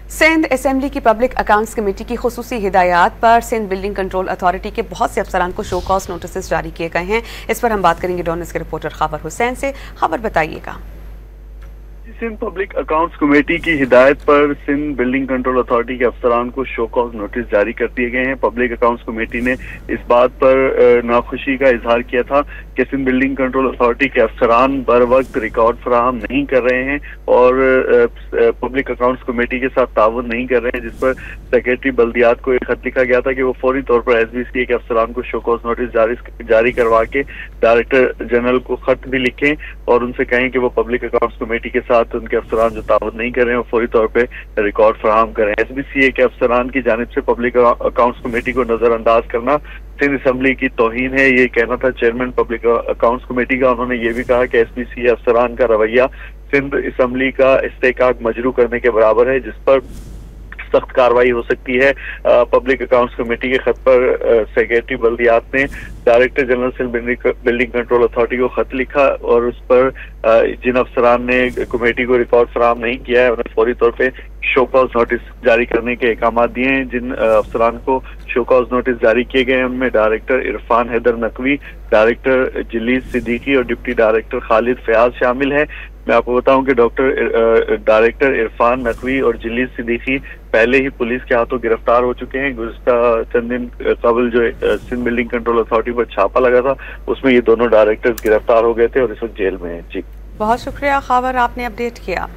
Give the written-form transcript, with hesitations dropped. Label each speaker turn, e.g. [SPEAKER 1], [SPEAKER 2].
[SPEAKER 1] Sindh assembly की public accounts committee की खुसूसी हिदायत पर सिंध बिल्डिंग कंट्रोल अथॉरिटी के बहुत से अफसरान को शो कॉज नोटिस जारी किए गए हैं। इस पर हम बात करेंगे डॉनर्स के रिपोर्टर खबर हुसैन से। खबर बताइएगा।
[SPEAKER 2] सिंध पब्लिक अकाउंट्स कमेटी की हिदायत पर सिंध बिल्डिंग कंट्रोल अथॉरिटी के अफसरान को शो कॉज नोटिस जारी कर दिए गए हैं। पब्लिक अकाउंट्स कमेटी ने इस बात पर नाखुशी का इजहार किया था कि सिंध बिल्डिंग कंट्रोल अथॉरिटी के अफसरान बर वक्त रिकॉर्ड फराहम नहीं कर रहे हैं और पब्लिक अकाउंट्स कमेटी के साथ ताउन नहीं कर रहे हैं, जिस पर सेक्रेटरी बल्दियात को एक खत लिखा गया था कि वो फौरी तौर पर SBCA के अफसरान को शो कॉज नोटिस जारी करवा के डायरेक्टर जनरल को खत भी लिखें और उनसे कहें कि वो पब्लिक अकाउंट्स कमेटी के साथ उनके अफसरान जो ताउन नहीं कर रहे हैं वो फौरी तौर पे रिकॉर्ड फराहम करें। SBCA के अफसरान की जानिब से पब्लिक अकाउंट्स कमेटी को नजरअंदाज करना सिंध असेंबली की तौहीन है, ये कहना था चेयरमैन पब्लिक अकाउंट्स कमेटी का। उन्होंने ये भी कहा कि SBCA अफसरान का रवैया सिंध असेंबली का इस्तेकाक मजरू करने के बराबर है, जिस पर सख्त कार्रवाई हो सकती है। पब्लिक अकाउंट्स कमेटी के खत पर सेक्रेटरी बल्दियात ने director general Sindh building control authority को खत लिखा और उस पर जिन अफसरान ने कमेटी को रिकॉर्ड फराहम नहीं किया है उन्हें फौरी तौर पे शो कॉज नोटिस जारी करने के अहकाम दिए हैं। जिन अफसरान को शो कॉज नोटिस जारी किए गए हैं उनमें डायरेक्टर इरफान हैदर नकवी, डायरेक्टर जिलीस सिद्दीकी और डिप्टी डायरेक्टर खालिद फयाज शामिल है। मैं आपको बताऊं कि डायरेक्टर इरफान नकवी और जिलीस सिद्दीकी पहले ही पुलिस के हाथों गिरफ्तार हो चुके हैं। गुज़िश्ता चंद दिन कबल जो सिंध बिल्डिंग कंट्रोल अथॉरिटी पर छापा लगा था उसमें ये दोनों डायरेक्टर्स गिरफ्तार हो गए थे और इस वक्त जेल में हैं। जी
[SPEAKER 1] बहुत शुक्रिया खबर आपने अपडेट किया।